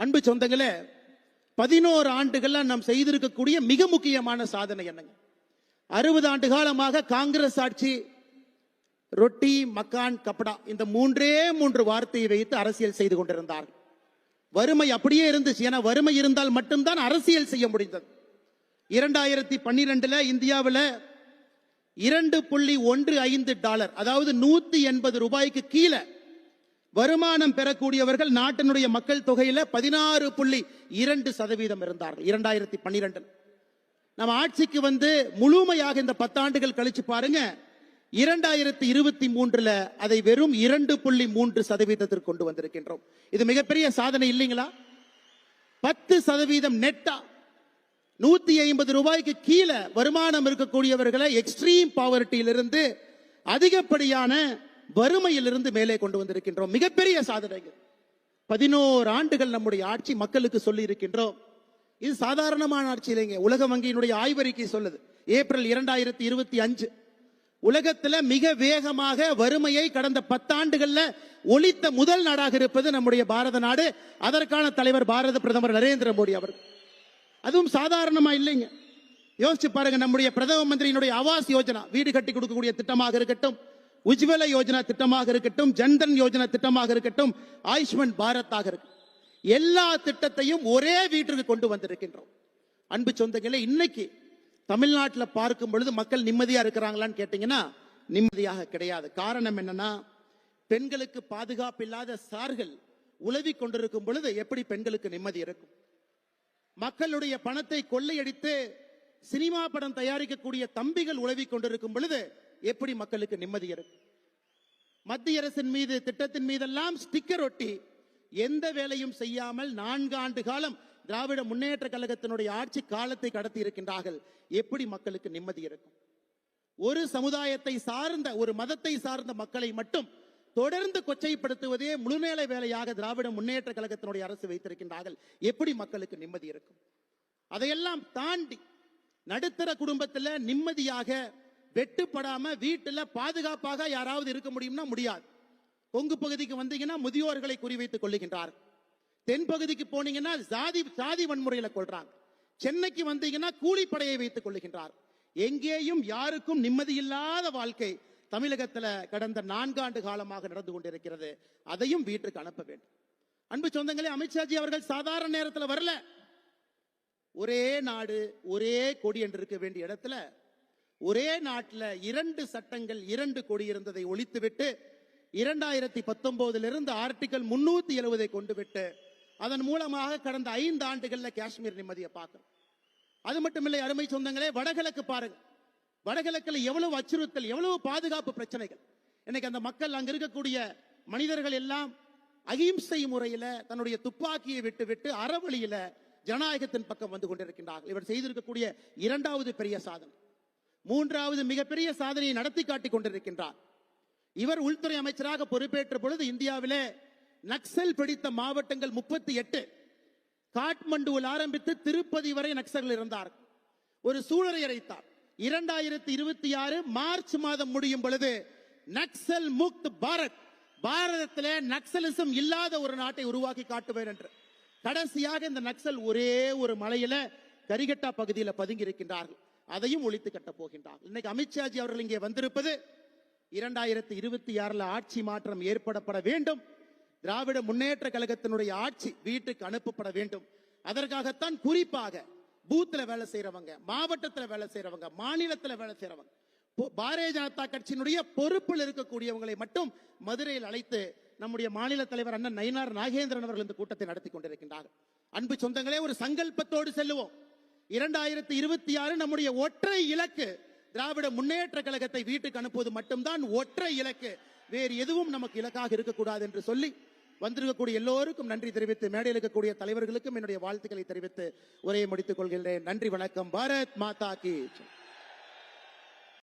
அன்பு சொந்தங்களே, 11 ஆண்டுகள்ல நாம் செய்திருக்கக்கூடிய மிக முக்கியமான சாதனை என்னங்க? 60 ஆண்டு காலமாக காங்கிரஸ் ஆட்சி ரொட்டி மக்கான் கப்படா இந்த மூன்று வார்த்தையை வைத்து அரசியல் செய்து கொண்டிருந்தார்கள். வறுமை அப்படியே இருந்துச்சு. ஏன்னா வறுமை இருந்தால் மட்டும்தான் அரசியல் செய்ய முடிந்தது. 2012 இந்தியாவில் $2.15 அதாவது 180 ரூபாய்க்கு கீழே வருமானம் பெறக்கூடியவர்கள் நாட்டினுடைய மக்கள் தொகையில 16.2% இருந்தார்கள். 2012 நம்ம ஆட்சிக்கு வந்து முழுமையாக இந்த 10 ஆண்டுகள் கழிச்சு பாருங்க, 2023 அதை வெறும் 2.3% கொண்டு வந்திருக்கின்றோம். இது மிகப்பெரிய சாதனை இல்லைங்களா? 10% நெட்டா 150 ரூபாய்க்கு கீழே வருமானம் இருக்கக்கூடியவர்களை எக்ஸ்ட்ரீம் பாவர்ட்டியிலிருந்து அதிகப்படியான வறுமையிலிருந்து மேலே கொண்டு வந்திருக்கின்றோம். மிகப்பெரிய சாதனைகள். 11 ஆண்டுகள் நம்முடைய ஆட்சி மக்களுக்கு சொல்லி இருக்கின்றோம். இது சாதாரணமான ஆட்சி இல்லைங்க. உலக வங்கியினுடைய ஆய்வறிக்கை சொல்லுது, ஏப்ரல் 2025 உலகத்துல மிக வேகமாக வறுமையை கடந்த 10 ஆண்டுகள்ல ஒழித்த முதல் நாடாக இருப்பது நம்முடைய பாரத நாடு. அதற்கான தலைவர் பாரத பிரதமர் நரேந்திர மோடி அவர். அதுவும் சாதாரணமா இல்லைங்க. யோசிச்சு பாருங்க, நம்முடைய பிரதம மந்திரியினுடைய ஆவாஸ் யோஜனா, வீடு கட்டி கொடுக்கக்கூடிய திட்டமாக இருக்கட்டும், உஜ்வல யோஜனா திட்டமாக இருக்கட்டும், ஜன்தன் யோஜனா திட்டமாக இருக்கட்டும், ஆயுஷ்மான் பாரத் இருக்கு, எல்லா திட்டத்தையும் ஒரே வீட்டிற்கு கொண்டு வந்திருக்கின்றோம். அன்பு சொந்தங்களே, இன்னைக்கு தமிழ்நாட்டில் பார்க்கும் பொழுது மக்கள் நிம்மதியா இருக்கிறாங்களான்னு கேட்டீங்கன்னா நிம்மதியாக கிடையாது. காரணம் என்னன்னா, பெண்களுக்கு பாதுகாப்பு இல்லாத சார்கள் உலவி கொண்டிருக்கும் பொழுது எப்படி பெண்களுக்கு நிம்மதி இருக்கும்? மக்களுடைய பணத்தை கொள்ளையடித்து சினிமா படம் தயாரிக்கக்கூடிய தம்பிகள் உலவி கொண்டிருக்கும் பொழுது எப்படி மக்களுக்கு நிம்மதி இருக்கும்? மத்திய அரசின் மீது திட்டத்தின் மீதெல்லாம் ஸ்டிக்கர் ஒட்டி எந்த வேலையும் செய்யாமல் 4 ஆண்டு காலம் திராவிட முன்னேற்ற கழகத்தினுடைய ஆட்சி காலத்தை கடத்தி இருக்கின்றார்கள். எப்படி மக்களுக்கு நிம்மதி இருக்கும்? ஒரு சமுதாயத்தை சார்ந்த, ஒரு மதத்தை சார்ந்த மக்களை மட்டும் தொடர்ந்து கொச்சைப்படுத்துவதே முழுநேர வேலையாக திராவிட முன்னேற்ற கழகத்தினுடைய அரசு வைத்திருக்கின்றார்கள். எப்படி மக்களுக்கு நிம்மதி இருக்கும்? அதையெல்லாம் தாண்டி நடுத்தர குடும்பத்தில் நிம்மதியாக வெட்டுப்படாம வீட்டுல பாதுகாப்பாக யாராவது இருக்க முடியும்னா முடியாது. கொங்கு பகுதிக்கு வந்தீங்கன்னா முதியோர்களை குறிவைத்துக் கொள்ளுகின்றார். தென் பகுதிக்கு போனீங்கன்னா சாதி வன்முறையில கொள்றாங்க. சென்னைக்கு வந்தீங்கன்னா கூலிப்படையை வைத்துக் கொள்ளுகின்றார். எங்கேயும் யாருக்கும் நிம்மதி இல்லாத வாழ்க்கை தமிழகத்துல கடந்த 4 ஆண்டு காலமாக நடந்து கொண்டிருக்கிறது. அதையும் வீட்டுக்கு அனுப்ப வேண்டும். அன்பு சொந்தங்களே, அமித்ஷாஜி அவர்கள் சாதாரண நேரத்தில் வரல. ஒரே நாடு ஒரே கொடி என்று இருக்க வேண்டிய இடத்துல ஒரே நாட்டில் 2 சட்டங்கள் 2 கொடி இருந்ததை ஒழித்துவிட்டு 2019 ஆர்டிகல் 370 கொண்டு விட்டு அதன் மூலமாக கடந்த 5 ஆண்டுகள்ல காஷ்மீர் நிம்மதியை பார்க்கணும். அது மட்டுமில்லை அருமை சொந்தங்களே, வடகிழக்கு பாருங்க. வடகிழக்கில் எவ்வளவு அச்சுறுத்தல், எவ்வளவு பாதுகாப்பு பிரச்சனைகள். இன்னைக்கு அந்த மக்கள், அங்க இருக்கக்கூடிய மனிதர்கள் எல்லாம் அகிம்சை முறையில தன்னுடைய துப்பாக்கியை விட்டு விட்டு அறவழியில ஜனநாயகத்தின் பக்கம் வந்து கொண்டிருக்கின்றார்கள். இவர் செய்திருக்கக்கூடிய 2வது பெரிய சாதனை. 3வது மிகப்பெரிய சாதனையை நடத்தி காட்டிக் கொண்டிருக்கின்றார். இவர் உள்துறை அமைச்சராக பொறுப்பேற்ற பொழுது இந்தியாவிலே நக்சல் பிடித்த மாவட்டங்கள் 38, காட்மண்டுவில் ஆரம்பித்து திருப்பதி வரை நக்சல் இருந்தார். ஒரு சூழலை அடைத்தார். 2026 மார்ச் மாதம் முடியும் பொழுது நக்சல் முக்த் பாரத், பாரதத்திலே நக்சலிசம் இல்லாத ஒரு நாட்டை உருவாக்கி காட்டுவேன் என்று கடைசியாக இந்த நக்சல் ஒரே ஒரு மலையில கரிகட்டா பகுதியில் பதுங்கி இருக்கின்றார்கள். அதையும் ஒழித்து கட்ட போகின்றார்கள். இன்னைக்கு அமித்ஷாஜி அவர்கள் இங்கே வந்திருப்பது 2026 ஆட்சி மாற்றம் ஏற்படப்பட வேண்டும். திராவிட முன்னேற்ற கழகத்தினுடைய ஆட்சி வீட்டுக்கு அனுப்பப்பட வேண்டும். அதற்காகத்தான் குறிப்பாக பூத்துல வேலை செய்யறவங்க, மாவட்டத்தில் வேலை செய்யறவங்க, மாநிலத்தில் வேலை செய்யறவங்க, பாரதிய ஜனதா கட்சியினுடைய பொறுப்பில் இருக்கக்கூடியவங்களை மட்டும் மதுரையில் அழைத்து நம்முடைய மாநில தலைவர் அண்ணன் நயினார் நாகேந்திரன் அவர்கள் இந்த கூட்டத்தை நடத்தி கொண்டிருக்கின்றார்கள். அன்பு சொந்தங்களே, ஒரு சங்கல்பத்தோடு செல்லுவோம். 2026 நம்முடைய ஒற்றை இலக்கு திராவிட முன்னேற்ற கழகத்தை வீட்டுக்கு அனுப்புவது மட்டும்தான் ஒற்றை இலக்கு. வேறு எதுவும் நமக்கு இலக்காக இருக்கக்கூடாது என்று சொல்லி வந்திருக்கக்கூடிய எல்லோருக்கும் நன்றி தெரிவித்து, மேடையில் இருக்கக்கூடிய தலைவர்களுக்கும் என்னுடைய வாழ்த்துக்களை தெரிவித்து உரையை முடித்துக் கொள்கின்றேன். நன்றி, வணக்கம். பாரத் மாதா கி.